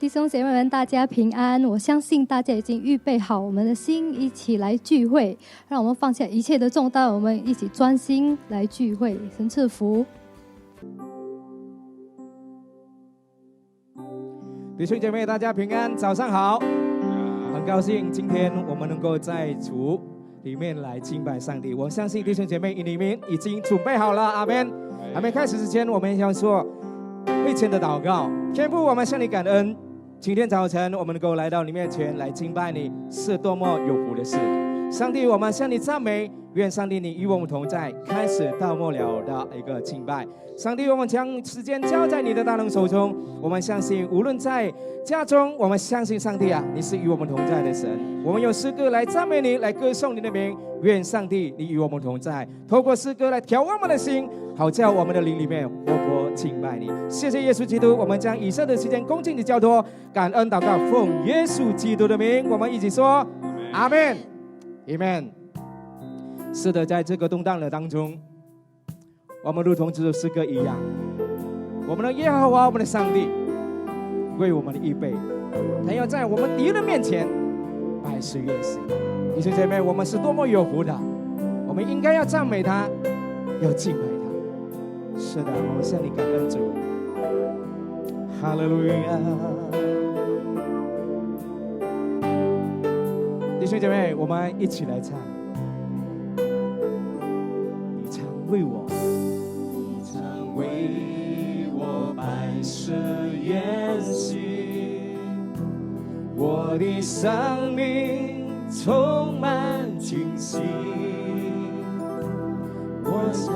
弟兄姐妹们，大家平安！我相信大家已经预备好我们的心，一起来聚会。让我们放下一切的重担，我们一起专心来聚会。神赐福。弟兄姐妹，大家平安，早上好！很高兴今天我们能够在主里面来敬拜上帝。我相信弟兄姐妹你们已经准备好了，阿们。还没开始之前，我们要说会前的祷告。天父，我们向你感恩。今天早晨我们能够来到你面前来敬拜你，是多么有福的事。上帝，我们向你赞美，愿上帝你与我们同在，开始到末了的一个敬拜。上帝，我们将时间交在你的大能手中，我们相信无论在家中，我们相信上帝啊，你是与我们同在的神。我们用诗歌来赞美你，来歌颂你的名。愿上帝你与我们同在，透过诗歌来调我们的心，好叫我们的灵里面活泼敬拜你。谢谢耶稣基督，我们将以上的时间恭敬地交托，感恩祷告，奉耶稣基督的名，我们一起说阿们，阿们。是的，在这个动荡的当中，我们如同这首诗歌一样，我们的耶和华，我们的上帝为我们的预备，他要在我们敌人面前百事悦喜。弟兄姐妹，我们是多么有福的，我们应该要赞美他，要敬拜他。是的，我们向你感恩主，哈利路亚。弟兄姐妹，我们一起来唱。你常为我，你常为我百事筵席，我的生命充满惊喜，我想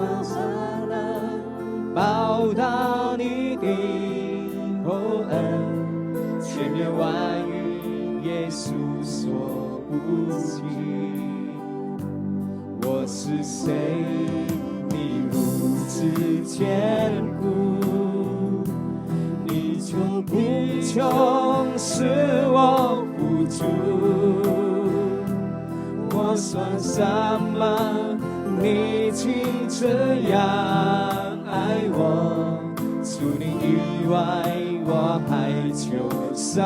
能报答你的厚恩，千言万语耶稣所不及。我是谁？你如此坚固，你从贫穷使我富足。我算什么？你竟这样爱我，除你以外，我还求什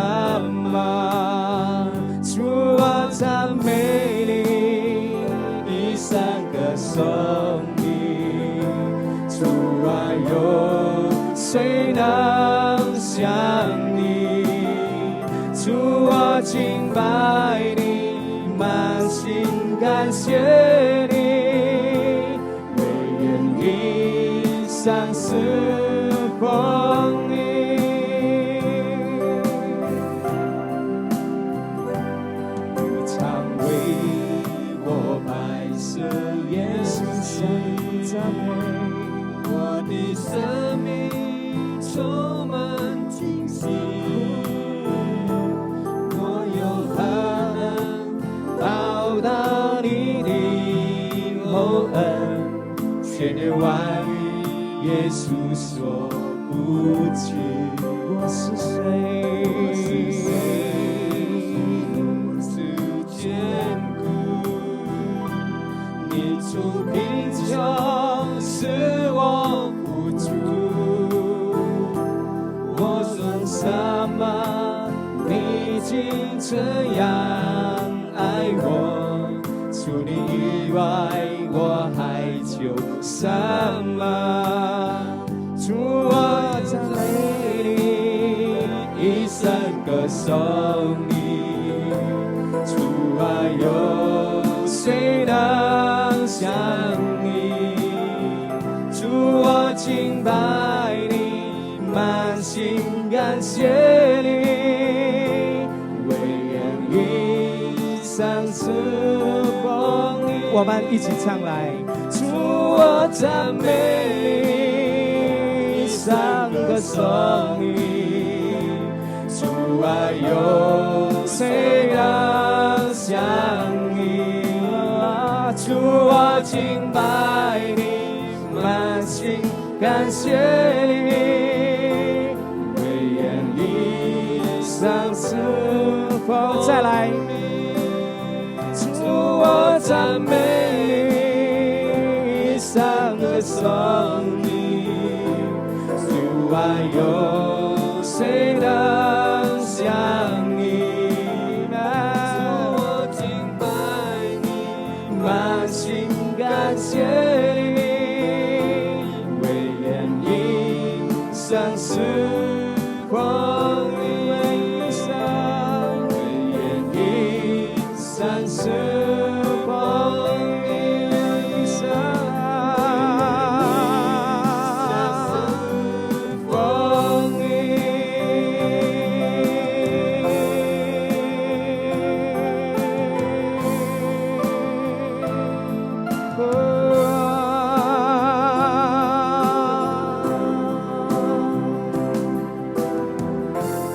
么？主，我赞美你，一生歌颂你。主啊，有谁能像你？主，我敬拜你，满心感谢你，唯愿一生侍奉你。你常为我摆设筵席，我的生命充满惊喜。我有何能报答你的厚恩？千言万语耶稣所不及。我是谁？如此坚固，你从贫穷使我富足。我算什么？你竟这样爱我，除你以外，我还求什么？主，我赞美你，一生歌颂你。主啊，有谁能像你？主，我敬拜你，满心感谢你，唯愿一生侍奉你。我们一起唱来。主，我赞美你，一生歌颂你。主啊，有谁能像你？主，我敬拜你，满心感谢你，唯愿一生侍奉。再来。主，我赞美你，一生歌颂你。主啊，有谁能是光里为上，眼里闪是光里为上，光里。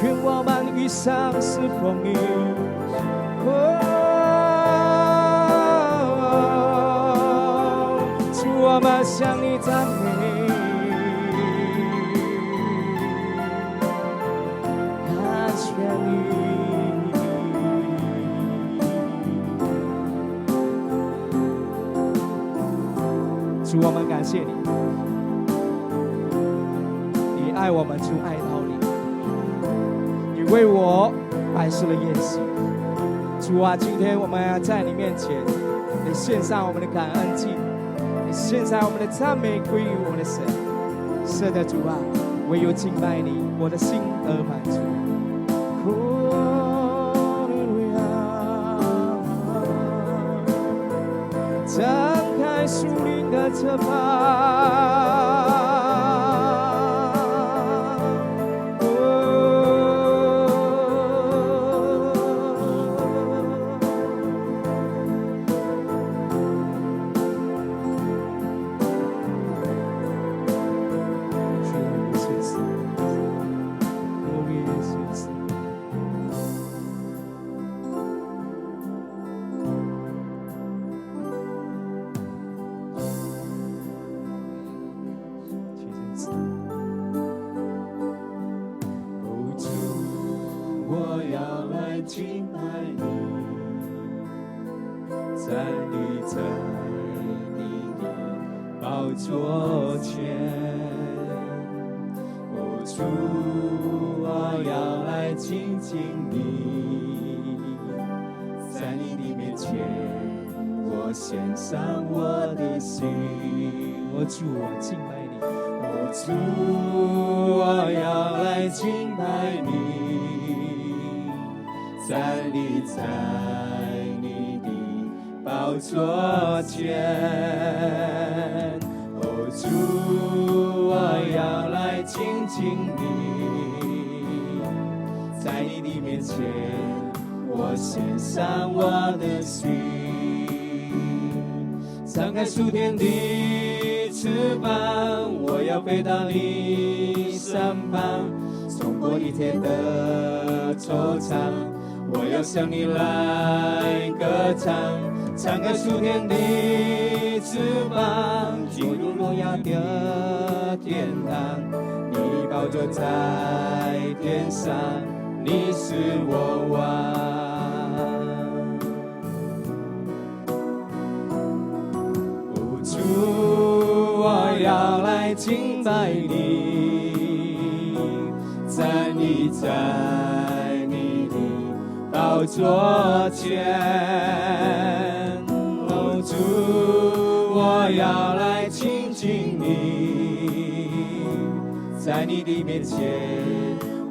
愿我们遇上是风雨，主我们向你赞美，感谢你。主我们感谢你，你爱我们，主爱到你。你为我摆设了宴席，主啊，今天我们要在你面前，你献上我们的感恩祭，你献上我们的赞美归于我们的神。是的，主啊，唯有敬拜你，我的心得满足。张开属灵的翅膀。敬拜你，在你的宝座前，哦，主，我要来亲近你，在你的面前，我献上我的心，哦，主，我敬拜你，哦，主，我要来敬拜你。站立在你的宝座前，哦，主，我要来亲近你，在你的面前，我献上我的心，张开属天的翅膀，我要飞到你身旁，冲过一切的惆怅。我要向你来歌唱，敞开属天的翅膀，进入荣耀的天堂。你宝座在天上，你是我王。哦，主，我要来敬拜你，在你宝座前，哦，主，我要来亲近你，在你的面前，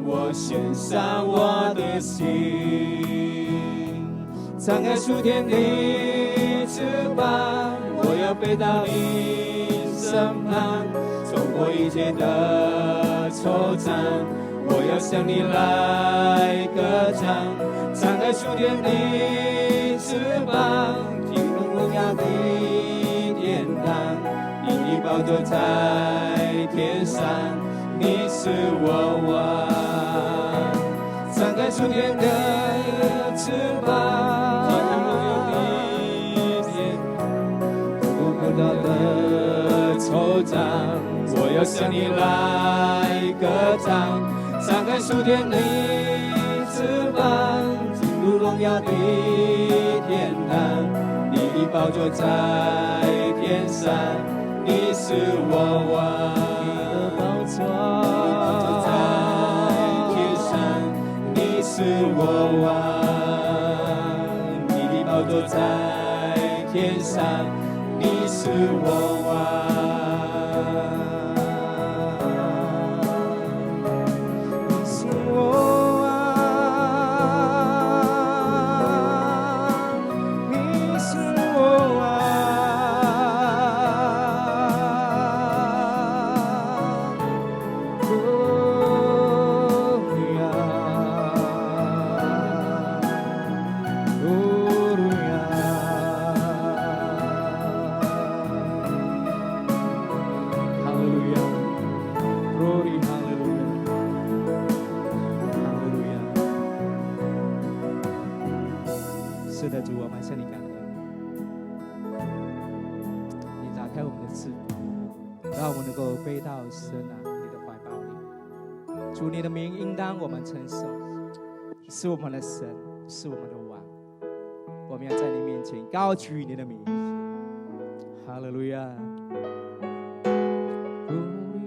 我献上我的心，敞开属天的翅膀，我要飞到你身旁，冲过一切的惆怅，我要向你来歌唱。敞开属天的翅膀，进入荣耀的天堂。你的宝座在天上，你是我王。敞开属天的翅膀，进入荣耀的天堂。不可到的惆怅，我要向你来歌唱。敞开属天的翅膀，入荣耀的天堂，你的宝座在天上，你是我王。宝座在天上，你是我王。你的宝座在天上，你是我王。向你感恩。你打开我们的翅膀，让我们能够飞到神啊你的怀抱里。主，你的名应当我们称颂，是我们的神，是我们的王。我们要在你面前高举你的名。哈利路亚！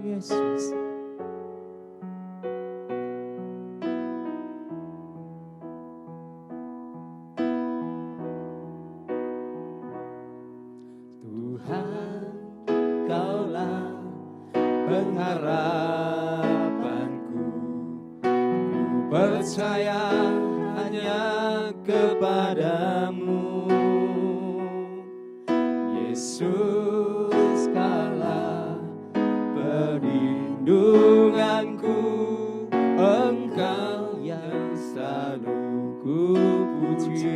耶稣。Pengharapanku, ku percaya hanya kepadamu, Yesus Kaulah perlindunganku, Engkau yang selalu ku puji.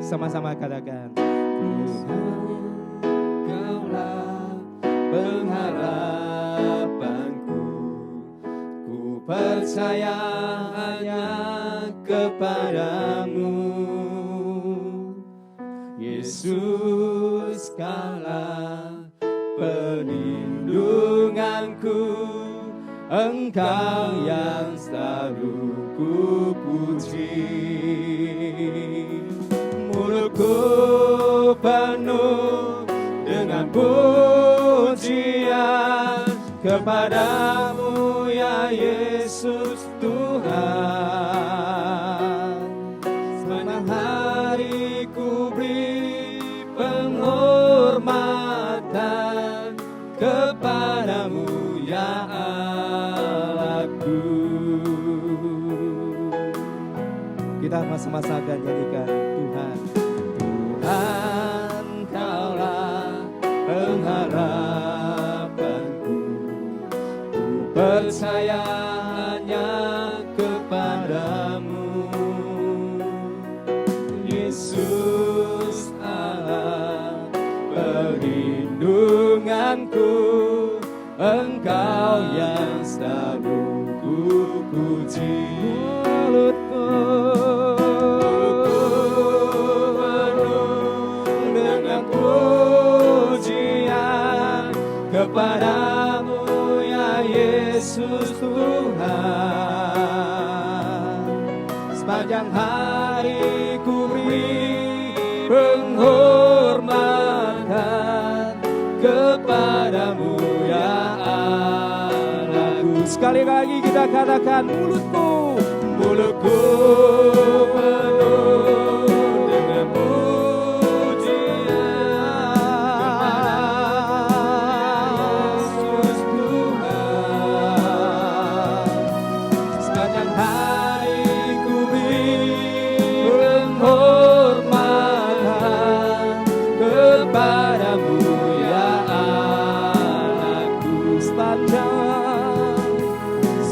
Sama-sama katakan. Kaulah pengharapanku, ku percaya hanya kepadamu, Yesus Kaulah perlindunganku, Engkau yang selalu ku puji. Mulutku penuh dengan pujian kepadamu ya Yesus Tuhan. Sepanjang hari ku beri penghormatan kepadamu ya Allahku. Kita sama-sama akan nyanyikan Tuhan. Tuhan Kaulah pengharapanku, ku percaya hanya kepadamu, Yesus Allah perlindunganku, Engkau yang selalu ku puji. Mulutku kepadamu ya Yesus Tuhan. Sepanjang hari ku beri penghormatan kepadamu ya Allahku. Sekali lagi kita katakan mulutku penuh dengan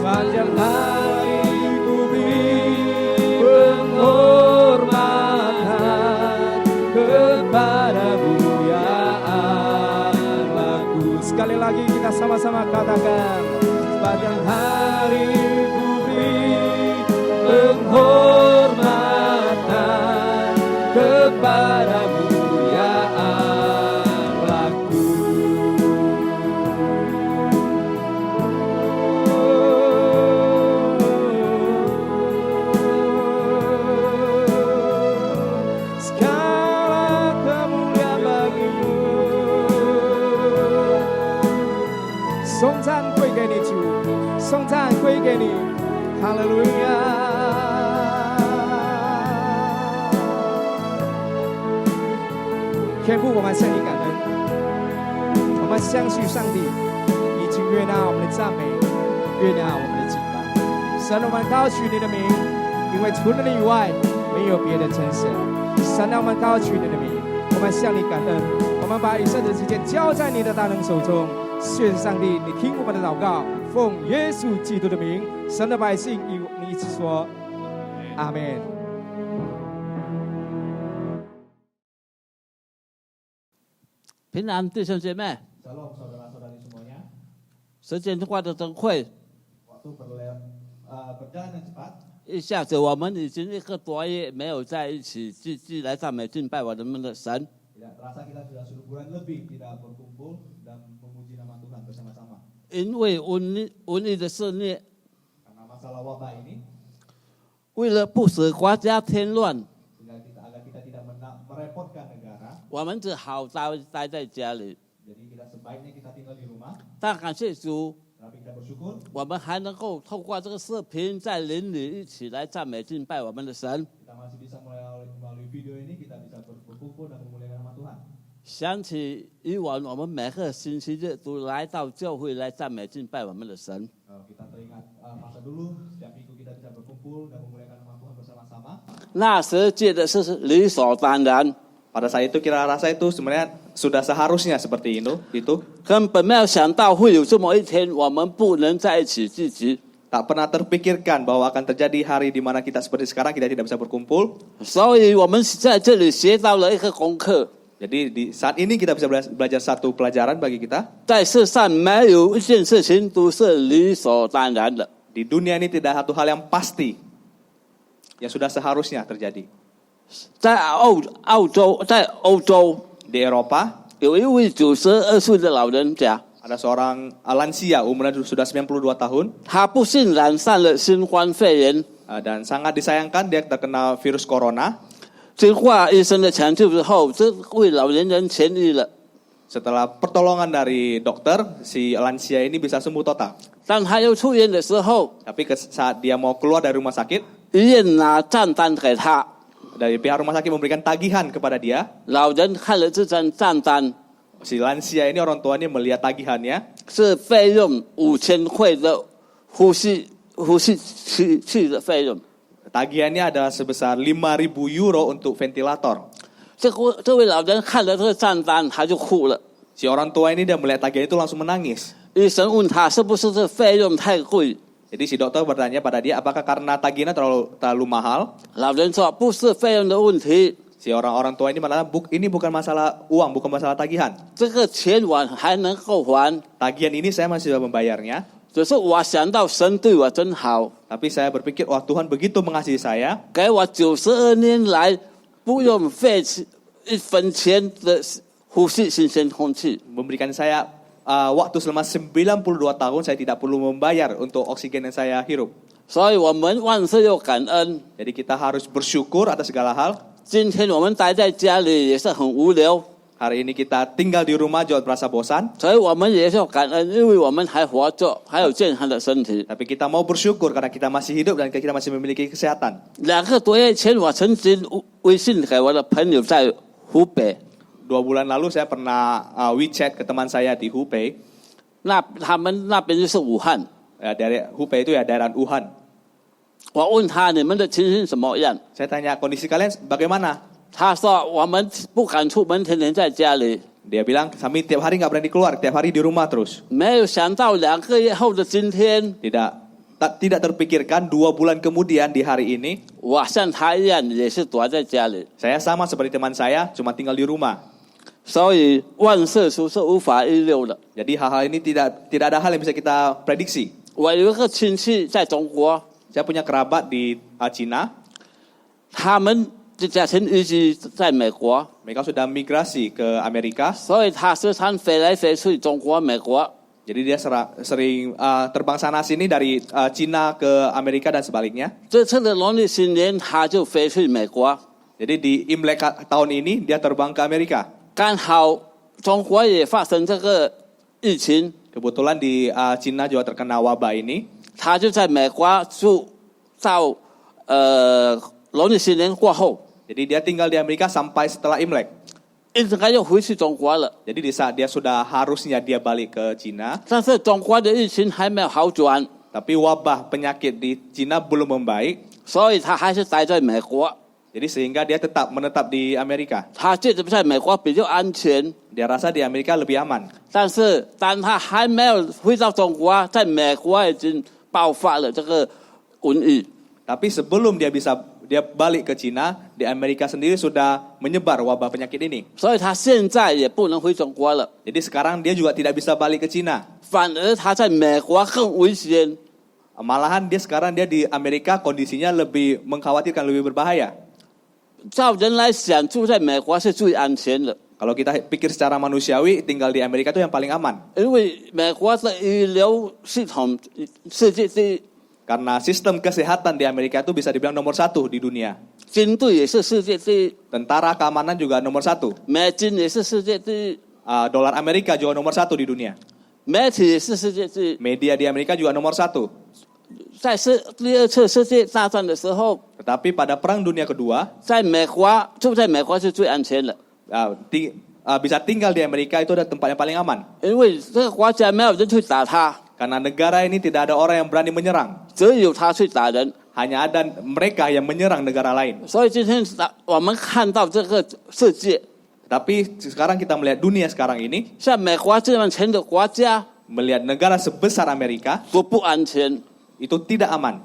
sepanjang hari ku beri penghormatan kepadamu ya Allahku. Sekali lagi kita sama-sama katakan. Sepanjang hari ku beri penghormatan kepadamu ya Allahku.颂赞归给你主，颂赞归给你，哈利路亚！天父，我们向你感恩，我们相信上帝已经悦纳我们的赞美，悦纳我们的敬拜。神，我们高举你的名，因为除了你以外，没有别的真神。神，让我们高举你的名，我们向你感恩，我们把以上的时间交在你的大能手中。谢谢上帝，你听我们的祷告，奉耶稣基督的名，神的百姓与你一起说，阿们。平安弟兄姐妹， Shalom saudara-saudari semuanya. 时间过得真快， Waktu berjalan yang cepat. 一下子我们已经1个多月没有在一起聚集来赞美敬拜我们的神。 Tidak terasa kita sudah 1 bulan lebih tidak berkumpul dan memuji nama Tuhan bersama-sama. 因为瘟疫的肆虐， Karena masalah wabah ini, 为了不使国家添乱， agar kita tidak merepotkan negara, 我们只好待在家里。 jadi kita sebaiknya kita tinggal di rumah. 但感谢主， Tapi kita bersyukur 我们还能够透过这个视频在邻里一起来赞美敬拜我们的神。 kita masih bisa melalui video ini kita bisa berkumpul dan memuliakan nama Tuhan. 想起以往我们每个星期日都来到教会来赞美敬拜我们的神。 Kita teringat masa dulu setiap minggu kita bisa berkumpul dan memuliakan nama Tuhan bersama-sama. 那时觉得是理所当然， Pada saat itu kita rasa itu sebenarnya sudah seharusnya seperti itu. 根本没有想到会有这么一天，我们不能在一起聚集。 Tak pernah terpikirkan bahwa akan terjadi hari di mana kita seperti sekarang kita tidak bisa berkumpul. 所以我们在这里学到了一个功课， Jadi di saat ini kita bisa belajar satu pelajaran bagi kita. 在世上没有一件事情都是理所当然的。 Di dunia ini tidak satu hal yang pasti yang sudah seharusnya terjadi. 在欧洲 Di Eropa 有一位92岁的老人家， ada seorang lansia umurnya sudah 92 tahun 他不幸染上了新冠肺炎。 dan sangat disayangkan dia terkena virus corona. 经过医生的抢救之后，这位老年人痊愈了。 Setelah pertolongan dari dokter, si lansia ini bisa sembuh total. 当他又出院的时候， Tapi saat dia mau keluar dari rumah sakit, 医院拿账单给他， dari pihak rumah sakit memberikan tagihan kepada dia. 老人看了这张账单， Si lansia ini orang tuanya melihat tagihannya 是费用5000块的呼吸器的费用。 tagihannya adalah sebesar 5.000 euro untuk ventilator. 这位老人看了这个账单，他就哭了。 Si orang tua ini dia melihat tagihan itu langsung menangis. 医生问他是不是这费用太贵， Jadi si dokter bertanya pada dia apakah karena tagihannya terlalu mahal. 老人说不是费用的问题， Si orang tua ini malah ini bukan masalah uang, bukan masalah tagihan. 这个钱我还能够还， Tagihan ini saya masih bisa membayarnya. 只是我想到神对我真好， Tapi saya berpikir wah Tuhan begitu mengasihi saya. 给我92年来不用费1分钱的呼吸新鲜空气。 Memberikan saya waktu selama 92 tahun saya tidak perlu membayar untuk oksigen yang saya hirup. 所以我们万事要感恩。 Jadi kita harus bersyukur atas segala hal. 今天我们待在家里也是很无聊， Hari ini kita tinggal di rumah juga merasa bosan. 所以我们也是要感恩，因为我们还活着，还有健康的身体。 Tapi kita mau bersyukur karena kita masih hidup dan kita masih memiliki kesehatan. 2个多月前，我曾经微信给我的朋友在湖北， 2 bulan lalu saya pernah WeChat ke teman saya di Hubei. 他们那边就是武汉。 Dari Hubei itu ya daerah Wuhan. 我问他你们的情形怎么样？ Saya tanya kondisi kalian bagaimana? 他说我们不敢出门，天天在家里。 Dia bilang kami tiap hari nggak berani keluar, tiap hari di rumah terus. 没有想到2个月后的今天， Tidak terpikirkan 2 bulan kemudian di hari ini 我像他一样也是躲在家里。 saya sama seperti teman saya cuma tinggal di rumah. 所以万事都是无法预料的。 Jadi hal-hal ini tidak ada hal yang bisa kita prediksi. 我有一个亲戚在中国， Saya punya kerabat di Cina. 他们的家庭一直在美国， Mereka sudah migrasi ke Amerika. 所以他时常飞来飞去中国、美国。 Jadi dia sering terbang sana sini dari Cina ke Amerika dan sebaliknya. 这次的农历新年，他就飞去美国， Jadi di Imlek tahun ini dia terbang ke Amerika. 刚好中国也发生这个疫情， Kebetulan di Cina juga terkena wabah ini. 他就在美国住到农历新年过后， Jadi dia tinggal di Amerika sampai setelah Imlek. 应该又回去中国了。 Jadi di saat dia sudah harusnya dia balik ke Cina, 但是中国的疫情还没有好转， tapi wabah penyakit di Cina belum membaik. 所以他还是待在美国。 Jadi sehingga dia menetap di Amerika. 他觉得在美国比较安全， Dia rasa di Amerika lebih aman. 但是当他还没有回到中国，在美国已经爆发了这个瘟疫。 Tapi sebelum dia balik ke Cina, di Amerika sendiri sudah menyebar wabah penyakit ini. 所以他现在也不能回中国了， Jadi sekarang dia juga tidak bisa balik ke Cina. 反而他在美国更危险。Malahan sekarang dia di Amerika kondisinya lebih mengkhawatirkan, lebih berbahaya. 照人来想，住在美国是最安全的， Kalau kita pikir secara manusiawi, tinggal di Amerika itu yang paling aman. 因为美国的医疗系统世界第一， Karena sistem kesehatan di Amerika itu bisa dibilang nomor 1 di dunia. 军队也是世界第一， Tentara keamanan juga nomor 1. 美金也是世界第一， Dolar Amerika juga nomor 1 di dunia. 媒体也是世界第一。 Media di Amerika juga nomor 1. 在第二次世界大战的时候， Tetapi pada Perang Dunia Kedua, 在美国住在美国是最安全的， bisa tinggal di Amerika itu adalah tempat yang paling aman. 因为这个国家没有人去打他， Karena negara ini tidak ada orang yang berani menyerang. 只有他去打人。 Hanya ada mereka yang menyerang negara lain. 所以今天我们看到这个世界， Tapi sekarang kita melihat dunia sekarang ini, 像美国这样钱的国家 melihat negara sebesar Amerika, 都不安全， itu tidak aman.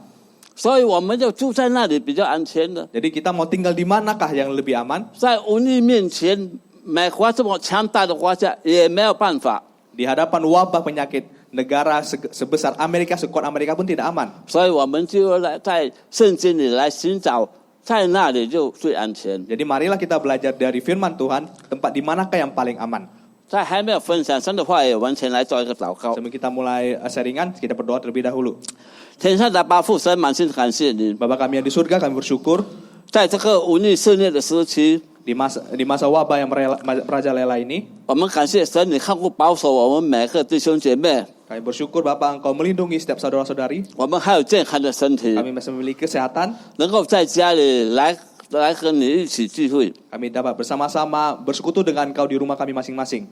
所以我们就住在那里比较安全的。 Jadi kita mau tinggal di manakah yang lebih aman? 在瘟疫面前，美国这么强大的国家也没有办法， Di hadapan wabah penyakit, negara sebesar Amerika, sekuat Amerika pun tidak aman. 所以我们就来在圣经里来寻找，在那里就最安全。 Jadi marilah kita belajar dari firman Tuhan, tempat di manakah yang paling aman. 在还没有分享神的话语，我们前来做一个祷告。 Sebelum kita mulai sharingan, kita berdoa terlebih dahulu. 天上的爸父神，满心感谢你， Bapa kami yang di surga, kami bersyukur 在这个瘟疫肆虐的时期， di masa wabah yang merajalela ini. 我们感谢神，你看顾保守我们每个弟兄姐妹， Kami bersyukur Bapa Engkau melindungi setiap saudara-saudari. 我们还有健康的身体， Kami masih memiliki kesehatan. 能够在家里来和你一起聚会。 Kami dapat bersama-sama bersekutu dengan Engkau di rumah kami masing-masing.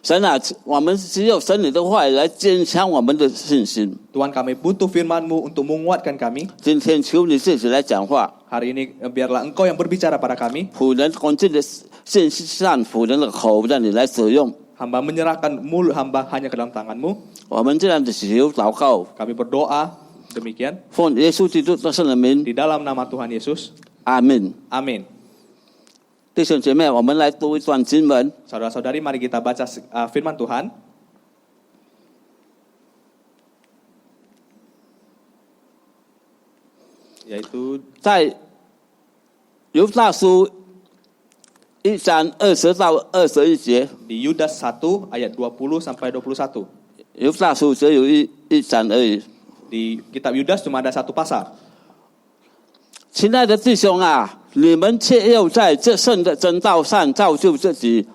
神啊，我们只有神你的话语来坚强我们的信心。 Tuhan, kami butuh firman-Mu untuk menguatkan kami. 今天求你自己来讲话， Hari ini biarlah Engkau yang berbicara pada kami. 仆人关键的信息上，仆人的口让你来使用。 Hamba menyerahkan mulut hamba hanya ke dalam tangan-Mu. 我们这样的求祷告， Kami berdoa demikian 奉耶稣基督的圣名， di dalam nama Tuhan Yesus. 阿门。 Amin. 弟兄姐妹，我们来读一段经文， Saudara-saudari, mari kita baca firman Tuhan. ，yaitu 在犹大书1章20到21节， di Yudas 1 ayat 20 sampai 21. 犹大书只有一章而已。 Di kitab Yudas cuma ada 1 pasal. 亲爱的弟兄啊，你们切要在这圣的真道上造就自己，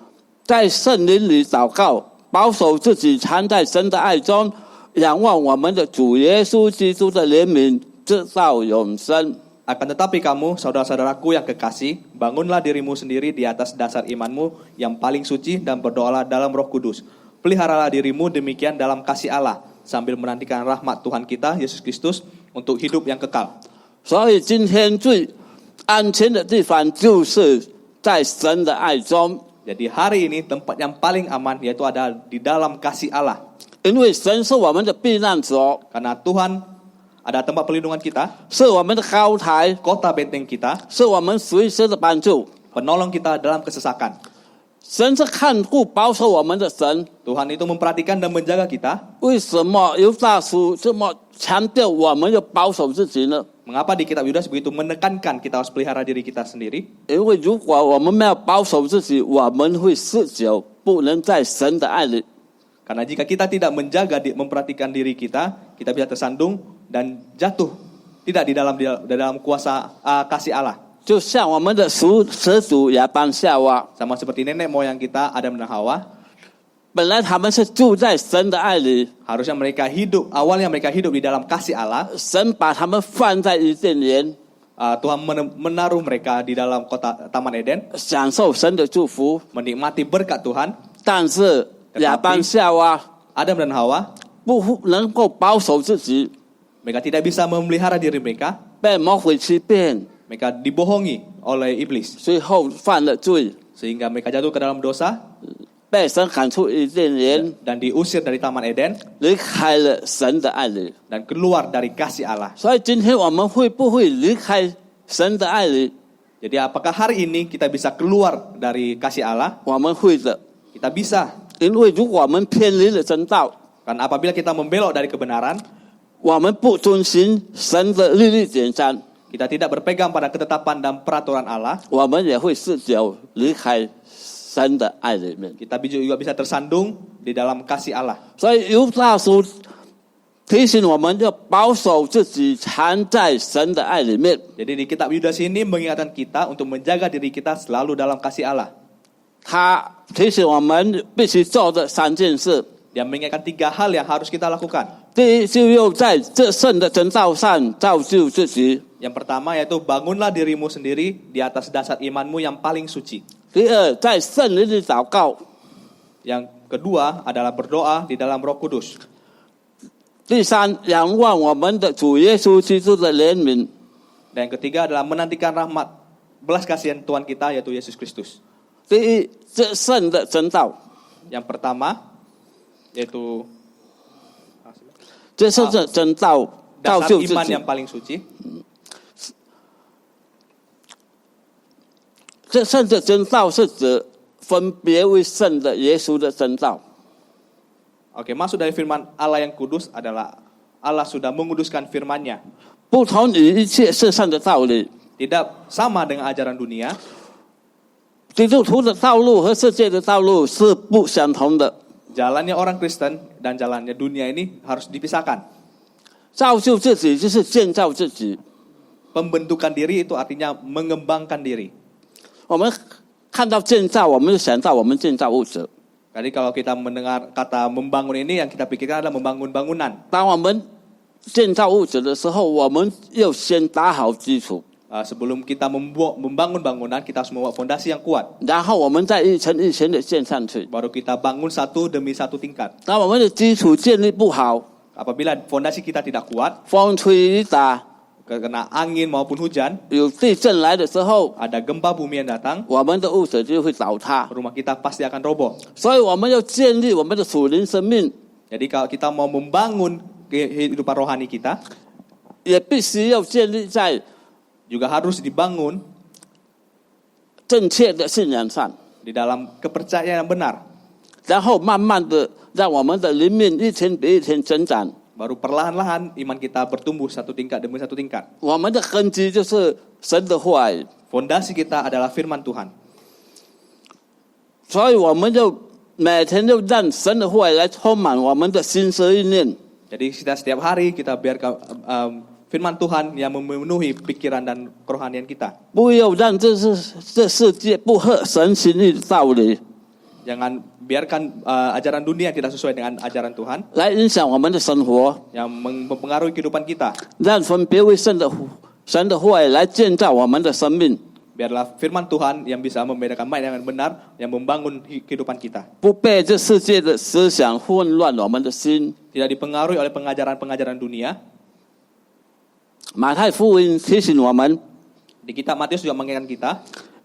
在圣灵里祷告，保守自己藏在神的爱中，仰望我们的主耶稣基督的怜悯，直到永生。 Akan tetapi kamu, saudara-saudaraku yang kekasih, bangunlah dirimu sendiri di atas dasar imanmu yang paling suci dan berdoalah dalam Roh Kudus. Peliharalah dirimu demikian dalam kasih Allah, sambil menantikan rahmat Tuhan kita, Yesus Kristus, untuk hidup yang kekal. 所以今天最安全的地方就是在神的爱中， Jadi hari ini tempat yang paling aman yaitu ada di dalam kasih Allah. 因为神是我们的避难所， Karena Tuhan ada tempat perlindungan kita, 是我们的高台， kota benteng kita, 是我们随时的帮助。 penolong kita dalam kesesakan. 神是看顾保守我们的神。 Tuhan itu memperhatikan dan menjaga kita. 为什么犹大书这么强调我们要保守自己呢？ Mengapa di kitab Yudas begitu menekankan kita harus pelihara diri kita sendiri? 因为如果我们没有保守自己，我们会嗜酒，不能在神的爱里。 Karena jika kita tidak menjaga, memperhatikan diri kita, kita bisa tersandung dan jatuh tidak di dalam kuasa kasih Allah. 就像我们的始祖亚当夏娃， Sama seperti nenek moyang kita Adam dan Hawa, 本来他们是住在神的爱里， harusnya awalnya mereka hidup di dalam kasih Allah. 神把他们放在伊甸园， Tuhan menaruh mereka di dalam kota Taman Eden, 享受神的祝福。 menikmati berkat Tuhan. 但是亚当夏娃 Adam dan Hawa, 不能够保守自己， mereka tidak bisa memelihara diri mereka. 被魔鬼欺骗， Mereka dibohongi oleh iblis, 最后犯了罪， sehingga mereka jatuh ke dalam dosa 被神赶出伊甸园， dan diusir dari Taman Eden 离开了神的爱里。 dan keluar dari kasih Allah. 所以今天我们会不会离开神的爱里？ Jadi apakah hari ini kita bisa keluar dari kasih Allah? 我们会的， Kita bisa. 因为如果我们偏离了真道， Karena apabila kita membelok dari kebenaran, 我们不遵循神的律例典章， kita tidak berpegang pada ketetapan dan peraturan Allah, 我们也会自由离开神的爱里面。 kita juga bisa tersandung di dalam kasih Allah. 所以犹大书提醒我们要保守自己，藏在神的爱里面。 Jadi di kitab Yudas ini mengingatkan kita untuk menjaga diri kita selalu dalam kasih Allah. 他提醒我们必须做的3件事。 Dia mengingatkan 3 hal yang harus kita lakukan. 第一，就要在这圣的真道上造就自己； Yang pertama yaitu bangunlah dirimu sendiri di atas dasar imanmu yang paling suci. 第二，在圣灵里祷告； Yang kedua adalah berdoa di dalam Roh Kudus. 第三，仰望我们的主耶稣基督的怜悯； Dan yang ketiga adalah menantikan rahmat belas kasihan Tuhan kita yaitu Yesus Kristus. 第一，这圣的真道， Yang pertama yaitu 这圣的真道造 dasar 就自 iman 己。 yang paling suci. 这圣的真道是指分别为圣的耶稣的真道。 Oke, maksud dari firman Allah yang kudus adalah Allah sudah menguduskan firman-Nya. 不同于一切世上的道理， Tidak sama dengan ajaran dunia. 基督徒的道路和世界的道路是不相同的。 Jalannya orang Kristen dan jalannya dunia ini harus dipisahkan. 造就自己就是建造自己。 Pembentukan diri itu artinya mengembangkan diri. 我们看到建造，我们就想到我们建造物质。 Jadi kalau kita mendengar kata membangun ini, yang kita pikirkan adalah membangun bangunan. 当我们建造物质的时候，我们要先打好基础， Sebelum kita membangun bangunan, kita harus membuat fondasi yang kuat. 然后我们再一层一层的建上去。 Baru kita bangun satu demi satu tingkat. 当我们的基础建立不好， Apabila fondasi kita tidak kuat, 风吹雨打， kena angin maupun hujan, 有地震来的时候， ada gempa bumi yang datang, 我们的物质就会倒塌。 rumah kita pasti akan roboh. 所以我们要建立我们的属灵生命， Jadi kalau kita mau membangun kehidupan rohani kita, 也必须要建立在 juga harus dibangun 正确的信仰上， di dalam kepercayaan yang benar. 然后慢慢的让我们的灵命一天比一天增长。 Baru perlahan-lahan iman kita bertumbuh satu tingkat demi satu tingkat. 我们的根基就是神的话语， Fondasi kita adalah firman Tuhan. 所以我们就每天就让神的话语来充满我们的心思意念。 Jadi kita setiap hari kita biarkan firman Tuhan yang memenuhi pikiran dan kerohanian kita. 不要让这世界不合神心意的道理 Jangan biarkan ajaran dunia yang tidak sesuai dengan ajaran Tuhan 来影响我们的生活， yang mempengaruhi kehidupan kita. 让分别为圣的神的话语来建造我们的生命， Biarlah firman Tuhan yang bisa membedakan baik dengan benar, yang membangun kehidupan kita. 不被这世界的思想混乱我们的心。 Tidak dipengaruhi oleh pengajaran-pengajaran dunia. 马太福音提醒我们 Di kitab Matius juga mengingatkan kita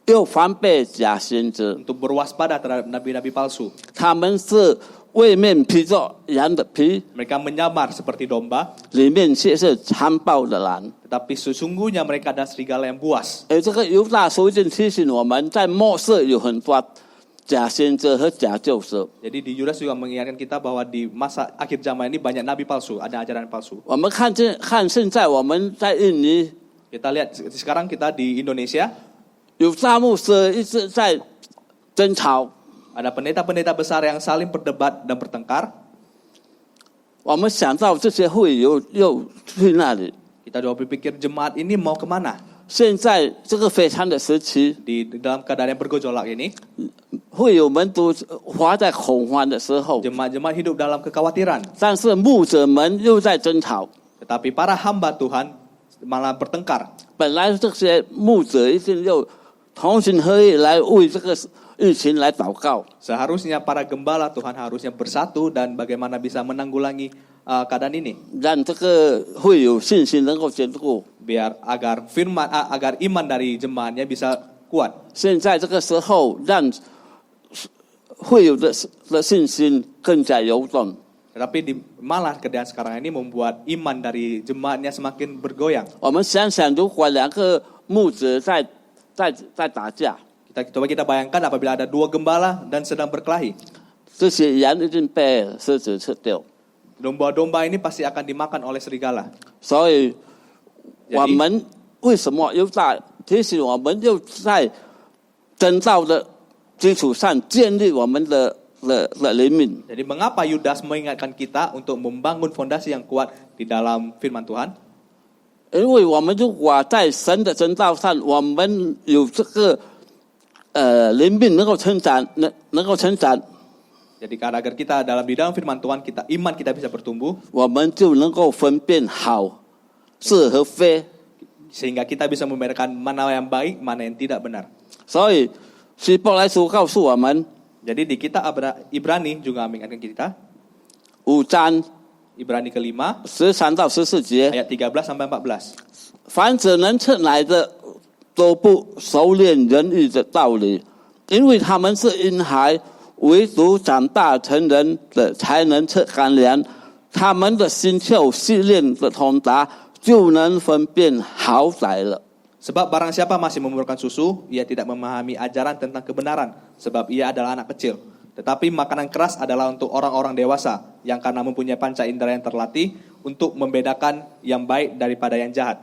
要防备假先知， untuk berwaspada terhadap nabi-nabi palsu. 他们是外面披着羊的皮， Mereka menyamar seperti domba, 里面却是残暴的狼。 tetapi sesungguhnya mereka adalah serigala yang buas. 而这个犹大书就提醒我们，在末世有很多假先知和假救赎。 Jadi di Yudas juga mengingatkan kita bahwa di masa akhir zaman ini banyak nabi palsu, ada ajaran palsu. 我们看现在我们在印尼 Kita lihat sekarang kita di Indonesia, 有大牧师一直在争吵， ada pendeta-pendeta besar yang saling berdebat dan bertengkar. 我们想到这些会友又去那里。 Kita coba berpikir jemaat ini mau kemana? 现在这个非常的时期， Di dalam keadaan yang bergejolak ini, 会友们都活在恐慌的时候， jemaat-jemaat hidup dalam kekhawatiran. 但是牧者们又在争吵。 Tetapi para hamba Tuhan malah bertengkar. 本来这些牧者一定要同心合意来为这个疫情来祷告。 Seharusnya para gembala Tuhan harusnya bersatu dan bagaimana bisa menanggulangi keadaan ini. 让这个会有信心能够坚固。 Biar agar iman dari jemaatnya bisa kuat. 现在这个时候，让会有的信心更加游动。 Tetapi malah keadaan sekarang ini membuat iman dari jemaatnya semakin bergoyang. 我们想想，如果两个牧者在打架， Kita bayangkan apabila ada 2 gembala dan sedang berkelahi. 这些羊一定被狮子吃掉。domba-domba ini pasti akan dimakan oleh serigala. 所以我们为什么又在提醒我们又在真道的基础上建立我们的灵命？ Jadi mengapa Yudas mengingatkan kita untuk membangun fondasi yang kuat di dalam firman Tuhan? 因为我们如果在神的真道上，我们有这个灵命能够成长，能够成长， Jadi karena agar kita di dalam firman Tuhan, iman kita bisa bertumbuh, 我们就能够分辨好是和非。 sehingga kita bisa membedakan mana yang baik, mana yang tidak benar. 所以希伯来书告诉我们， Jadi di kitab Ibrani juga mengingatkan kita, 5章 Ibrani ke-5 13到14节， ayat 13 sampai 14. 凡者能称来的都不熟练仁义的道理，因为他们是婴孩，唯独长大成人的才能测干粮。他们的心窍细练的通达，就能分辨好歹了。 Sebab barang siapa masih memerlukan susu, ia tidak memahami ajaran tentang kebenaran, sebab ia adalah anak kecil. Tetapi makanan keras adalah untuk orang-orang dewasa, yang karena mempunyai panca indera yang terlatih, untuk membedakan yang baik daripada yang jahat.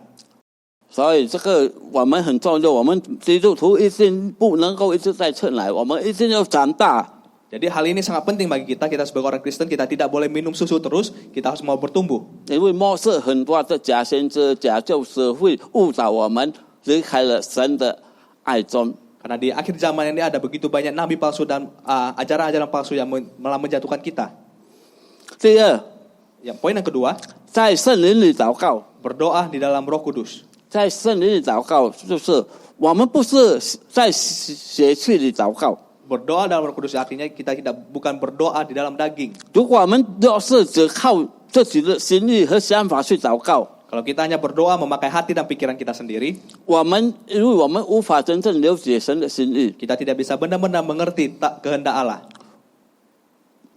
所以这个我们很重要，我们基督徒一定不能够一直在称来，我们一定要长大。 Jadi hal ini sangat penting bagi kita sebagai orang Kristen, kita tidak boleh minum susu terus, kita harus mau bertumbuh. 因为末世很多的假先知、假教师会误导我们离开了神的爱中。 Karena di akhir zaman ini ada begitu banyak nabi palsu dan ajaran-ajaran palsu yang malah menjatuhkan kita. 第二， Poin yang kedua, 在圣灵里祷告， berdoa di dalam Roh Kudus. 在圣灵里祷告，就是我们不是在血气里祷告。 Berdoa dalam Roh Kudus artinya kita bukan berdoa di dalam daging. 如果我们要是只靠自己的心意和想法去祷告， Kalau kita hanya berdoa memakai hati dan pikiran kita sendiri, 因为我们无法真正了解神的心意， kita tidak bisa benar-benar mengerti kehendak Allah.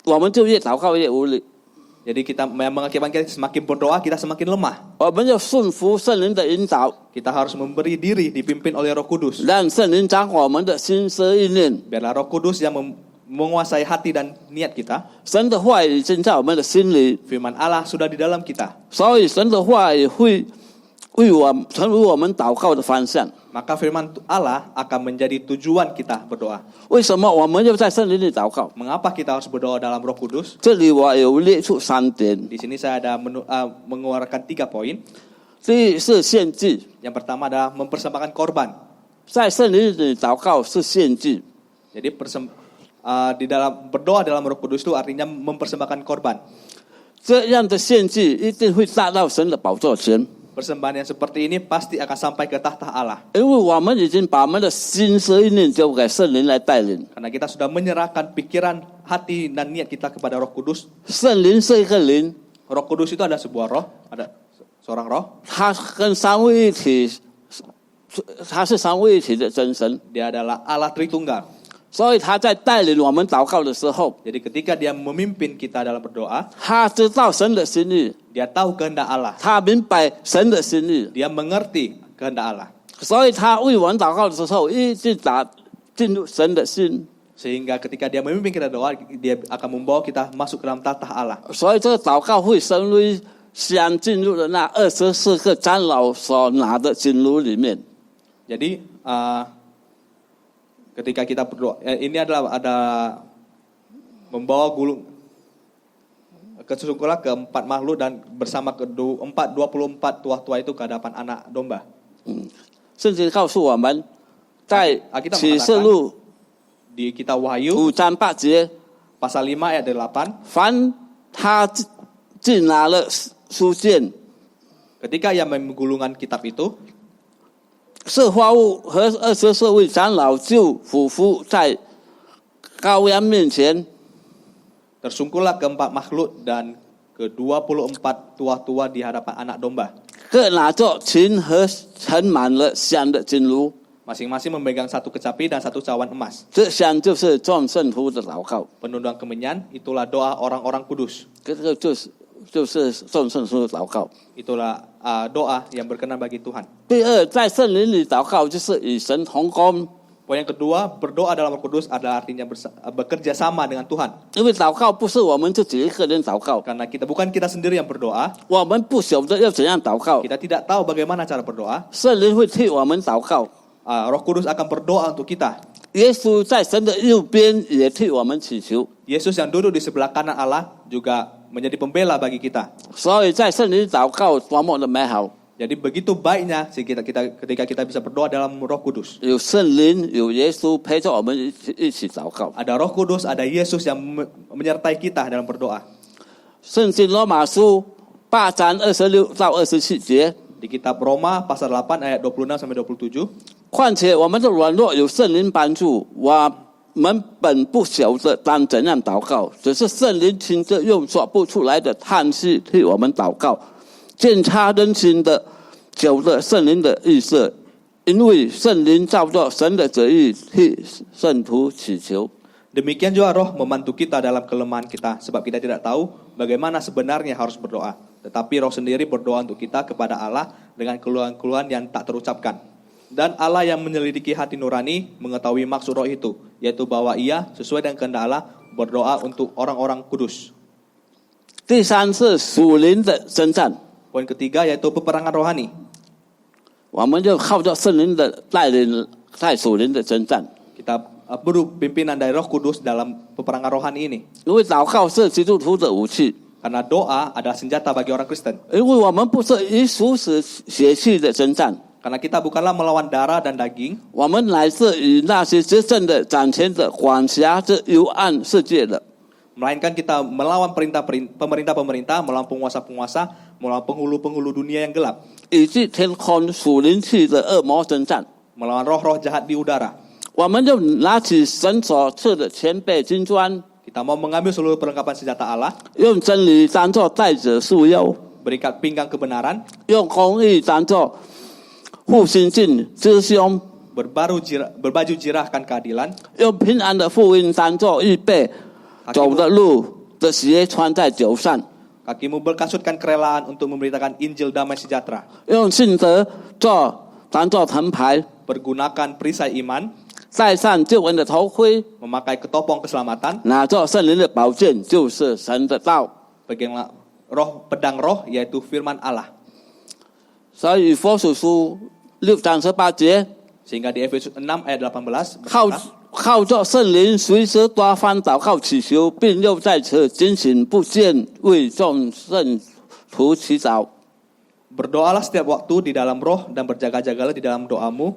我们就越祷告越无力。 Jadi kita mengakibatkan kita semakin berdoa kita semakin lemah. 我们要顺服圣灵的引导， Kita harus memberi diri dipimpin oleh Roh Kudus. 让圣灵掌管我们的心思意念。 Biarlah Roh Kudus yang menguasai hati dan niat kita. 神的话语已经在我们的心里， Firman Allah sudah di dalam kita. 所以神的话语会成为我们祷告的方向。 Maka firman Allah akan menjadi tujuan kita berdoa. 为什么我们要在圣灵里祷告？ Mengapa kita harus berdoa dalam Roh Kudus? 这里我有列出3点。 Di sini saya ada mengeluarkan 3 poin. 第一是献祭， Yang pertama adalah mempersembahkan korban. 在圣灵里祷告是献祭。 Jadi di dalam berdoa dalam Roh Kudus itu artinya mempersembahkan korban. 这样的献祭一定会达到神的宝座前， Persembahan yang seperti ini pasti akan sampai ke tahta Allah. 因为我们已经把我们的心思意念交给圣灵来带领。 Karena kita sudah menyerahkan pikiran, hati, dan niat kita kepada Roh Kudus. 圣灵是一个灵， Roh Kudus itu ada sebuah roh, ada seorang roh. 它跟三位一体，它是三位一体的真神， Dia adalah Allah Tritunggal. 所以他在带领我们祷告的时候， Jadi ketika dia memimpin kita dalam berdoa, 他知道神的心意， dia tahu kehendak Allah. 他明白神的心意， Dia mengerti kehendak Allah. 所以他为我们祷告的时候，一直进入神的心。 Sehingga ketika dia memimpin kita doa, dia akan membawa kita masuk ke dalam tahta Allah. 所以这个祷告会深入像进入了那24个长老所拿的金炉里面。 Jadi ketika kita berdoa, ini adalah ada membawa gulung kesungguhlah keempat makhluk dan bersama 24 tua-tua itu ke hadapan anak domba. 圣经告诉我们，在启示录 di kitab Wahyu 5章8节， pasal 5 ayat 8, 凡他进拿了书卷， ketika ia menggulungkan kitab itu, 色花物和24位长老就俯伏在羔羊面前， tersungkurlah keempat makhluk dan ke-24 tua-tua di hadapan anak domba. 各拿着琴和盛满了香的金炉， Masing-masing memegang satu kecapi dan satu cawan emas. 这香就是众圣徒的祷告， Penunduan kemenyan, itulah doa orang-orang kudus. 这个就是众圣徒的祷告。 Itulah doa yang berkenan bagi Tuhan. 第二，在圣灵里祷告就是与神同工。Poin yang kedua, berdoa dalam Roh Kudus adalah artinya bekerja sama dengan Tuhan. 因为祷告不是我们自己一个人祷告， Karena bukan kita sendiri yang berdoa, 我们不晓得要怎样祷告， kita tidak tahu bagaimana cara berdoa. 圣灵会替我们祷告。 Roh Kudus akan berdoa untuk kita. 耶稣在神的右边也替我们祈求， Yesus yang duduk di sebelah kanan Allah juga menjadi pembela bagi kita. 所以在圣灵里祷告多么的美好！ Jadi begitu baiknya ketika kita bisa berdoa dalam Roh Kudus. 有圣灵，有耶稣陪着我们一起祷告。 Ada Roh Kudus, ada Yesus yang menyertai kita dalam berdoa. 圣经罗马书8章26到27节， Di kitab Roma pasal 8 ayat 26 sampai 27. 况且我们的软弱有圣灵帮助，我们本不晓得当怎样祷告，只是圣灵亲自用说不出来的叹息替我们祷告，鉴察人心的晓得圣灵的意思，因为圣灵照着神的旨意替圣徒祈求。 Demikian juga Roh membantu kita dalam kelemahan kita, sebab kita tidak tahu bagaimana sebenarnya harus berdoa. Tetapi Roh sendiri berdoa untuk kita kepada Allah dengan keluhan-keluhan yang tak terucapkan. Dan Allah yang menyelidiki hati nurani mengetahui maksud Roh itu, yaitu bahwa Ia sesuai dengan kehendak Allah berdoa untuk orang-orang kudus. 第三是属灵的征战， Poin ketiga yaitu peperangan rohani. 我们就靠着圣灵的带领，在属灵的征战。 Kita perlu pimpinan dari Roh Kudus dalam peperangan rohani ini. 因为祷告是基督徒的武器， Karena doa adalah senjata bagi orang Kristen. 因为我们不是以属死血气的征战， Karena kita bukanlah melawan darah dan daging, 我们乃是与那些执政的、掌权的、管辖这幽暗世界的， melainkan kita melawan pemerintah-pemerintah, melawan penguasa-penguasa, melawan penghulu-penghulu dunia yang gelap, 以及天空属灵气的恶魔征战。 melawan roh-roh jahat di udara. 我们就拿起神所赐的全备金砖， Kita mau mengambil seluruh perlengkapan senjata Allah, 用真理当作带子束腰， berikat pinggang kebenaran, 用公义当作护心镜支胸， berbaju jirahkan keadilan, 用平安的福音当作预备走的路的鞋穿在脚上， kakimu berkasutkan kerelaan untuk memberitakan Injil damai sejahtera, 用信德当作藤牌， pergunakan perisai iman, 戴上救恩的头盔， memakai ketopong keselamatan, 拿着圣灵的宝剑，就是神的道。 peganglah pedang roh yaitu firman Allah. 所以以弗所书6章18节， Sehingga di Efesus 6 ayat 18靠 berkata, 靠着圣灵，随时多方祷告祈求，并又在此警醒不倦，为众圣徒祈祷。 berdoalah setiap waktu di dalam roh dan berjaga-jagalah di dalam doamu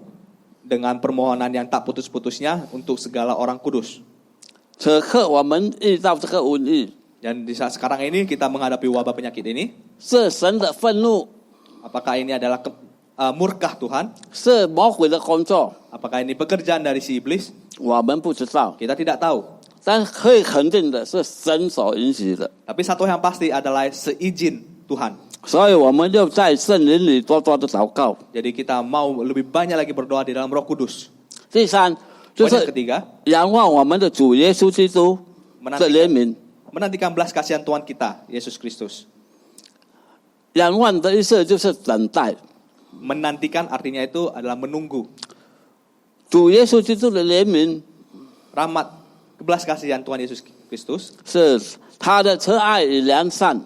dengan permohonan yang tak putus-putusnya untuk segala orang kudus. 此刻我们遇到这个瘟疫， Dan di saat sekarang ini kita menghadapi wabah penyakit ini, 是神的愤怒， apakah ini adalah murkah Tuhan? 是魔鬼的工作， Apakah ini pekerjaan dari si iblis? 我们不知道。 Kita tidak tahu. 但可以肯定的是，神所允许的。 Tapi satu yang pasti adalah seizin Tuhan. 所以我们就在圣灵里多多的祷告。 Jadi kita mau lebih banyak lagi berdoa di dalam Roh Kudus. 第三就 Poin yang 是 ketiga, 仰望我们的主耶稣基督的怜悯。 menantikan belas kasihan Tuhan kita, Yesus Kristus. 仰望的意思就是等待。 Menantikan artinya itu adalah menunggu. 主耶稣基督的怜悯 Rahmat belas kasihan Tuhan Yesus Kristus 是他的慈爱与良善，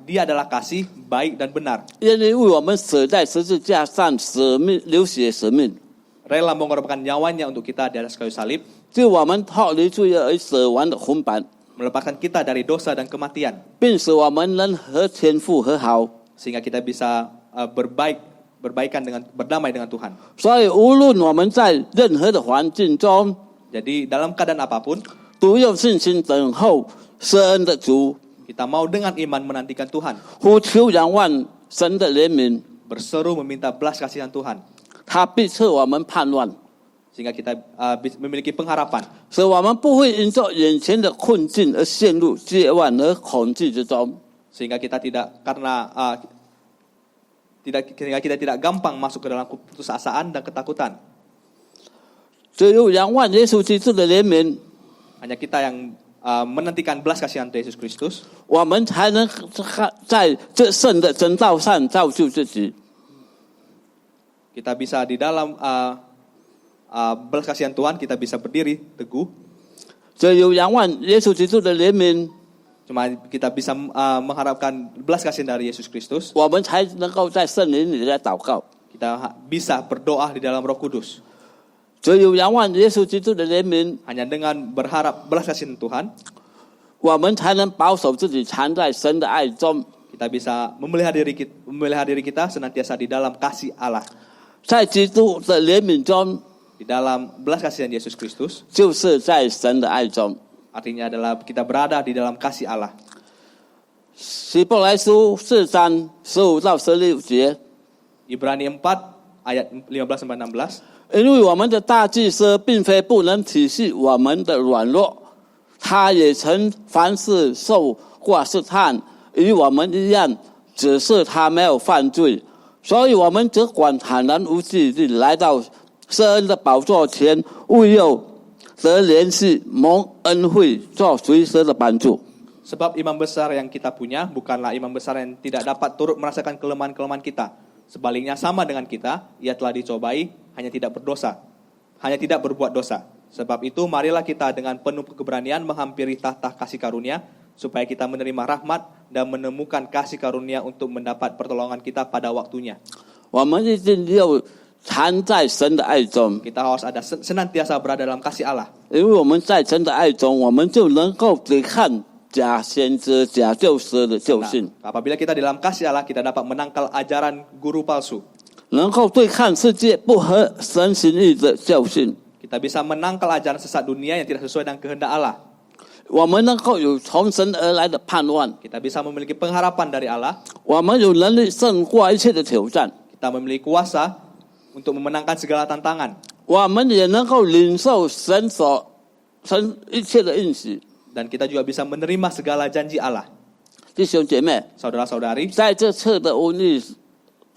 Dia adalah kasih, baik dan benar. 愿意为我们死在十字架上舍命流血舍命， Rela mengorbankan nyawanya untuk kita di atas kayu salib, 救我们脱离罪恶而死亡的捆绑， melepaskan kita dari dosa dan kematian, 并使我们能和天父和好。 sehingga kita bisa berdamai dengan Tuhan. 所以无论我们在任何的环境中， Jadi dalam keadaan apapun, 都用信心等候施恩的主， kita mau dengan iman menantikan Tuhan, 呼求仰望神的怜悯， berseru meminta belas kasihan Tuhan, 他必赐我们盼望， sehingga kita memiliki pengharapan, 使我们不会因着眼前的困境而陷入绝望和恐惧之中。 sehingga kita tidak gampang masuk ke dalam keputusasaan dan ketakutan. 只有仰望耶稣基督的怜悯， Hanya kita yang menantikan belas kasihan Yesus Kristus, 我们才能在这圣的真道上造就自己。 kita bisa di dalam belas kasihan Tuhan, kita bisa berdiri teguh. 只有仰望耶稣基督的怜悯， Cuma kita bisa mengharapkan belas kasihan dari Yesus Kristus. 我们才能够在圣灵里来祷告。 Kita bisa berdoa di dalam Roh Kudus. 只有仰望耶稣基督的怜悯， Hanya dengan berharap belas kasihan Tuhan, 我们才能保守自己藏在神的爱中。 kita bisa memelihara diri kita senantiasa di dalam kasih Allah. 在基督的怜悯中， Di dalam belas kasihan Yesus Kristus, 就是在神的爱中。 artinya adalah kita berada di dalam kasih Allah. 希伯来书4章15到16节， Ibrani 4 ayat 15-16. 因为我们的大祭司并非不能体恤我们的软弱，他也曾凡事受过试探，与我们一样，只是他没有犯罪，所以我们只管坦然无惧地来到施恩的宝座前，为要得怜恤蒙恩惠，做随时的帮助。 Sebab imam besar yang kita punya bukanlah imam besar yang tidak dapat turut merasakan kelemahan-kelemahan kita. Sebaliknya sama dengan kita, ia telah dicobai, hanya tidak berbuat dosa. Sebab itu marilah kita dengan penuh keberanian menghampiri tahta kasih karunia, supaya kita menerima rahmat dan menemukan kasih karunia untuk mendapat pertolongan kita pada waktunya. 我们一定要藏在神的爱中， Kita harus ada senantiasa berada dalam kasih Allah. 因为我们在神的爱中，我们就能够抵抗假先知、假教师的教训， Apabila kita dalam kasih Allah, kita dapat menangkal ajaran guru palsu. 能够对抗世界不合神心意的教训。 Kita bisa menangkal ajaran sesat dunia yang tidak sesuai dengan kehendak Allah. 我们能够有从神而来的盼望， Kita bisa memiliki pengharapan dari Allah. 我们有能力胜过一切的挑战， Kita memiliki kuasa untuk memenangkan segala tantangan. 我们也能够领受神一切的应许。 Dan kita juga bisa menerima segala janji Allah. 弟兄姐妹， Saudara-saudari, 在这次的瘟疫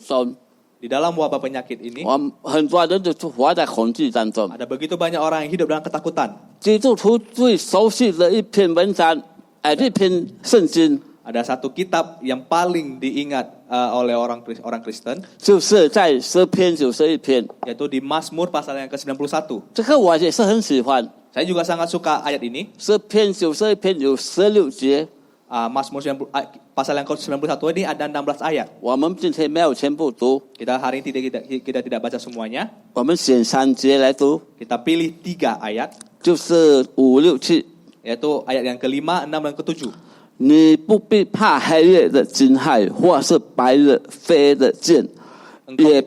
中， di dalam wabah penyakit ini, 我们很多人就活在恐惧当中。 ada begitu banyak orang yang hidup dalam ketakutan. 基督徒最熟悉的一篇文章，一篇圣经， Ada satu kitab yang paling diingat oleh orang Kristen, 就是在诗篇91篇。 yaitu di Mazmur pasal yang ke-91. 这个我也是很喜欢。 Saya juga sangat suka ayat ini. 诗篇91篇有16节， Mazmur 90, pasal yang ke-91 ini ada 16 ayat. 我们今天没有全部读， Kita hari ini kita tidak baca semuanya. 我们选3节来读， Kita pilih 3 ayat, 就是5、6、7。 yaitu ayat yang ke-5, 6, dan ke-7. 你不必怕黑夜的惊骇，或是白日飞的箭，也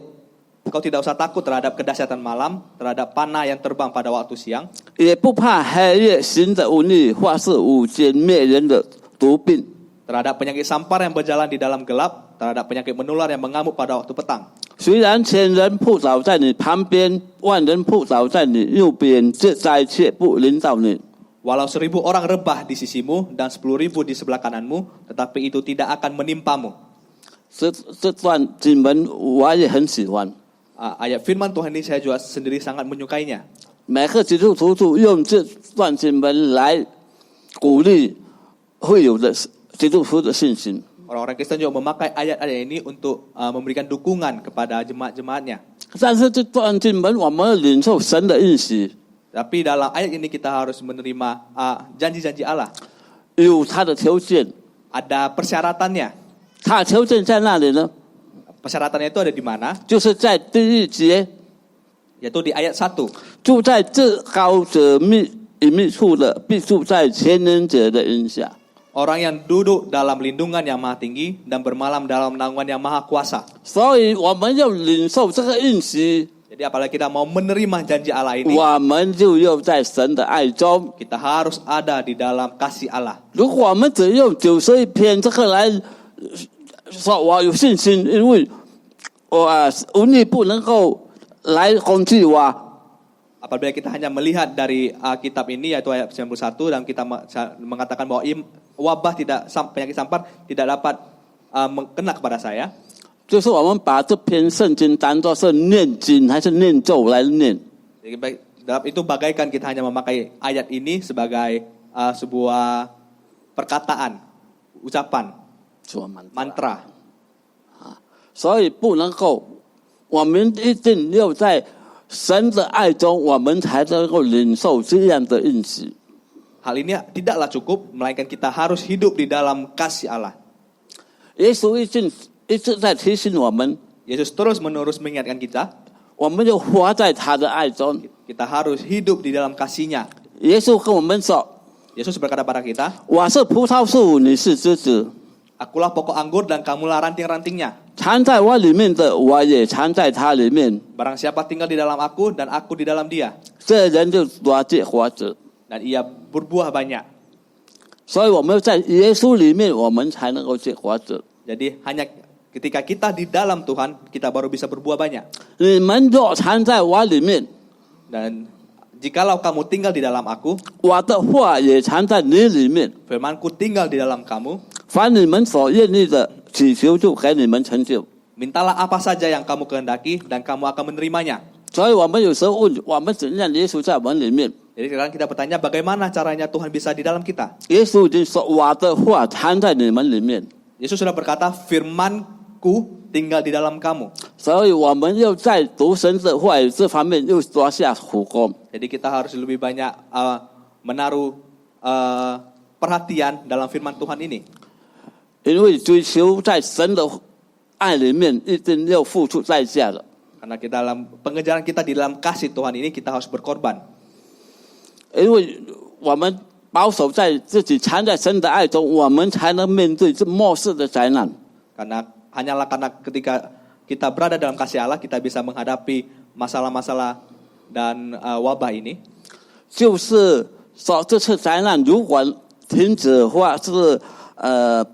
Engkau tidak usah takut terhadap kedahsyatan malam, terhadap panah yang terbang pada waktu siang. 也不怕黑夜行的瘟疫，或是午间灭人的毒病。 Terhadap penyakit sampar yang berjalan di dalam gelap, terhadap penyakit menular yang mengamuk pada waktu petang. 虽然千人扑倒在你旁边，万人扑倒在你右边，这灾却不临到你。 Walau 1000 orang rebah di sisimu dan 10.000 di sebelah kananmu, tetapi itu tidak akan menimpamu. 这段经文我也很喜欢。 Ayat firman Tuhan ini saya juga sendiri sangat menyukainya. 每个基督徒都用这段经文来鼓励会有的基督徒的信心。 Orang-orang Kristen juga memakai ayat-ayat ini untuk memberikan dukungan kepada jemaat-jemaatnya. 但是这段经文我们领受神的应许， Tapi dalam ayat ini kita harus menerima janji-janji Allah. 有它的条件， Ada persyaratannya. 它的条件在哪里呢？ Persyaratannya itu ada di mana? 就是在第1节， Yaitu di ayat 1. 住在至高者隐秘处的，必住在全能者的荫下。 Orang yang duduk dalam lindungan yang maha tinggi dan bermalam dalam naungan yang maha kuasa. 所以我们要领受这个应许， Jadi apabila kita mau menerima janji Allah ini, 我们就要在神的爱中。 kita harus ada di dalam kasih Allah. 如果我们只用91篇这个来说我有信心，因为我瘟疫不能够来攻击我。 Apabila kita hanya melihat dari kitab ini yaitu ayat 91 dan kita mengatakan bahwa wabah penyakit sampar tidak dapat kena kepada saya. 就是我们把这篇圣经当作是念经还是念咒来念。 Jadi dalam itu bagaikan kita hanya memakai ayat ini sebagai sebuah perkataan, ucapan, mantra. 所以不能够，我们一定要在神的爱中，我们才能够领受这样的应许。 Hal ini tidaklah cukup, melainkan kita harus hidup di dalam kasih Allah. 耶稣一直在提醒我们， Yesus terus-menerus mengingatkan kita, 我们就活在他的爱中。 kita harus hidup di dalam kasih-Nya. 耶稣跟我们说 Yesus berkata pada kita,：“ 我是葡萄树，你是枝子， Akulah pokok anggur dan kamulah ranting-rantingnya. 藏在我里面的，我也藏在他里面。 Barang siapa tinggal di dalam aku dan aku di dalam dia, 这人就多结果子。 dan ia berbuah banyak. 所以我们在耶稣里面，我们才能够结果子。 Jadi hanya ketika kita di dalam Tuhan, kita baru bisa berbuah banyak. 你们若藏在我里面， Dan jikalau kamu tinggal di dalam aku, 我的话也藏在你里面。 firmanku tinggal di dalam kamu, 凡你们所愿意的，祈求就给你们成就。 mintalah apa saja yang kamu kehendaki dan kamu akan menerimanya. 所以我们有时候问，我们怎样耶稣在我们里面？ Jadi sekarang kita bertanya bagaimana caranya Tuhan bisa di dalam kita. 耶稣已经说：“我的话藏在你们里面。” Yesus sudah berkata, firmanku tinggal di dalam kamu. 所以我们又在读神的话语这方面又多下苦功。 Jadi kita harus lebih banyak menaruh perhatian dalam firman Tuhan ini. 因为追求在神的爱里面，一定要付出代价的。 Karena kita dalam pengejaran kita di dalam kasih Tuhan ini kita harus berkorban. 因为我们保守在自己藏在神的爱中，我们才能面对这末世的灾难。 Hanyalah karena ketika kita berada dalam kasih Allah, kita bisa menghadapi masalah-masalah dan wabah ini. 就是说，这次灾难如果停止或是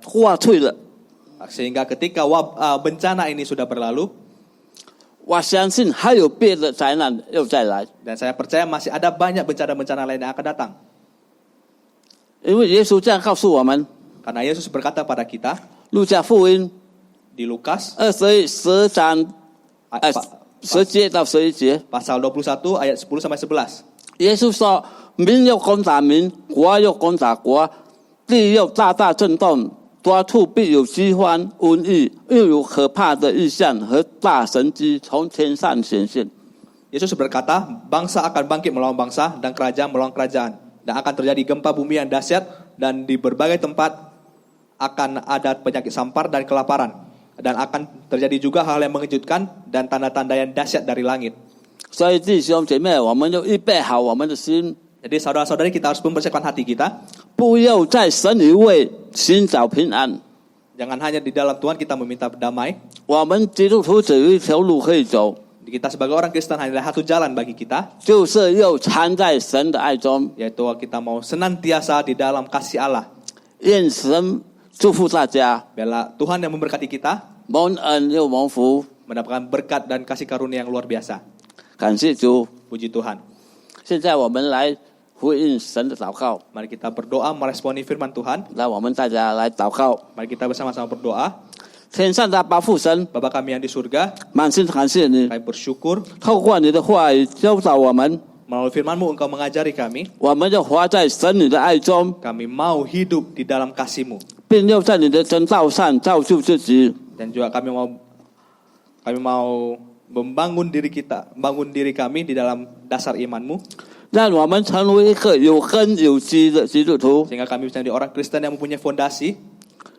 过去了， Sehingga ketika bencana ini sudah berlalu, 我相信还有别的灾难又再来。 dan saya percaya masih ada banyak bencana-bencana lain yang akan datang. 因为耶稣这样告诉我们， Karena Yesus berkata pada kita 路加福音 di Lukas 10章10节到11节， pasal 21 ayat 10 sampai 11. 耶稣说：“民要攻打民，国要攻打国，地要大大震动，多处必有饥荒、瘟疫，又有可怕的异象和大神迹从天上显现。” Yesus berkata, bangsa akan bangkit melawan bangsa dan kerajaan melawan kerajaan. Dan akan terjadi gempa bumi yang dahsyat dan di berbagai tempat akan ada penyakit sampar dan kelaparan. Dan akan terjadi juga hal yang mengejutkan dan tanda-tanda yang dahsyat dari langit. 所以弟兄姐妹，我们就预备好我们的心， Jadi saudara-saudari kita harus mempersiapkan hati kita. 不要在神以外寻找平安。 Jangan hanya di dalam Tuhan kita meminta damai. 我们基督徒只有一条路可以走， Kita sebagai orang Kristen hanya ada satu jalan bagi kita, 就是要藏在神的爱中。 yaitu kita mau senantiasa di dalam kasih Allah. 愿神祝福大家， Biarlah Tuhan yang memberkati kita, 蒙恩又蒙福。 mendapatkan berkat dan kasih karunia yang luar biasa. 感谢主。 Puji Tuhan. 现在我们来回应神的祷告， Mari kita berdoa meresponi firman Tuhan. 让我们大家来祷告。 Mari kita bersama-sama berdoa. 天上的阿爸父神， Bapa kami yang di surga, 满心感谢你， kami bersyukur 透过你的话语教导我们， melalui firman-Mu Engkau mengajari kami. 我们就活在神你的爱中， Kami mau hidup di dalam kasih-Mu. 并要在你的真道上造就自己。 Dan juga kami mau membangun diri kami di dalam dasar iman-Mu. 让我们成为一个有根有基的基督徒， Sehingga kami bisa menjadi orang Kristen yang mempunyai fondasi.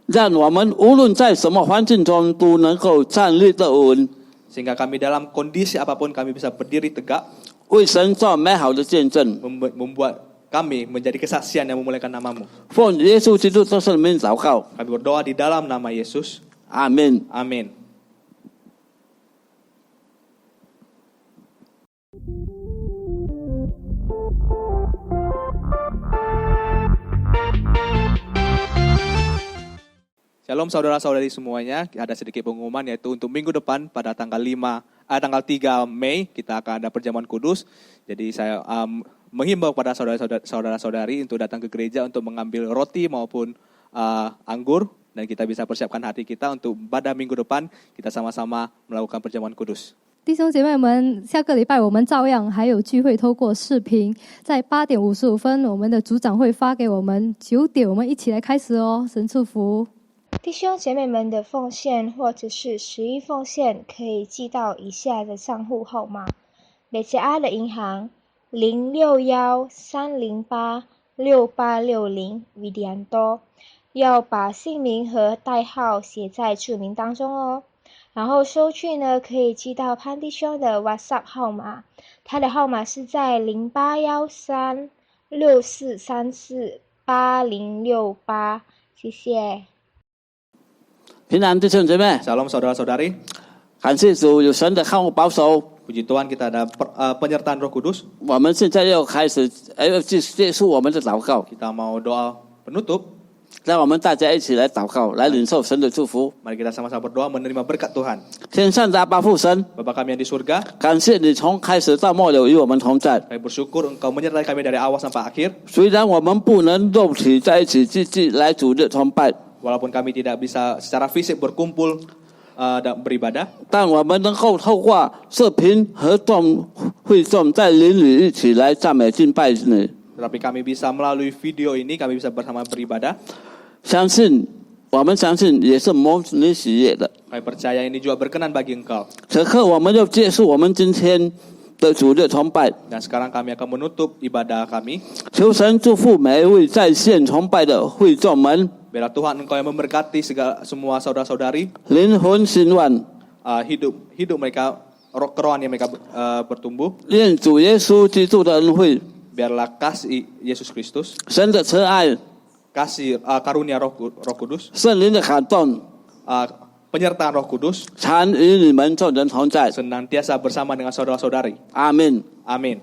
让我们无论在什么环境中都能够站立得稳， Sehingga kami dalam kondisi apapun kami bisa berdiri tegak. 为神做美好的见证。 Membuat kami menjadi kesaksian yang memuliakan nama-Mu. 奉耶稣基督的圣名祷告， Kami berdoa di dalam nama Yesus. 阿门。 Amin. Shalom saudara-saudari semuanya. Ada sedikit pengumuman yaitu untuk minggu depan pada tanggal 3 Mei kita akan ada perjamuan kudus. Jadi saya menghimbau kepada saudara-saudari untuk datang ke gereja untuk mengambil roti maupun anggur dan kita bisa persiapkan hati kita untuk pada minggu depan kita sama-sama melakukan perjamuan kudus. 弟兄姐妹们，下个礼拜我们照样还有聚会，透过视频，在8点55分，我们的组长会发给我们，9点我们一起来开始哦，神赐福。弟兄姐妹们的奉献或者是11奉献，可以寄到以下的账户号码北加阿的银行061-308-6860维迪安多，要把姓名和代号写在注明当中哦。然后收据呢，可以寄到潘弟兄的 WhatsApp 号码，他的号码是在081364348068，谢谢。平安弟兄姐妹， Shalom saudara-saudari. 感谢主有神的看护保守。 Puji Tuhan kita ada penyertaan Roh Kudus. 我们现在要开始要结束我们的祷告， Kita mau doa penutup. 让我们大家一起来祷告，来领受神的祝福。 Mari kita sama-sama berdoa menerima berkat Tuhan. 天上的阿爸父神， Bapa kami yang di surga, 感谢你从开始到末了与我们同在。 kami bersyukur Engkau menyertai kami dari awal sampai akhir. 虽然我们不能肉体在一起积极来主日崇拜， Walaupun kami tidak bisa secara fisik berkumpul dan beribadah, 但我们能够透过视频和会众在邻里一起来赞美敬拜你。 tetapi kami bisa melalui video ini kami bisa bersama beribadah. 我们相信也是蒙你喜悦的。 Kami percaya ini juga berkenan bagi Engkau. 此刻我们要结束我们今天的主日崇拜， Dan sekarang kami akan menutup ibadah kami. 求神祝福每一位在线崇拜的会众们， Biarlah Tuhan Engkau yang memberkati semua saudara-saudari, 灵魂兴旺， hidup mereka, kerohanian mereka bertumbuh. 愿主耶稣基督的恩惠、 Biarlah kasih Yesus Kristus, 神的慈爱、 kasih karunia Roh Kudus, 圣灵的感动， penyertaan Roh Kudus 常与你们众人同在。 senantiasa bersama dengan saudara-saudari. 阿门。 Amin.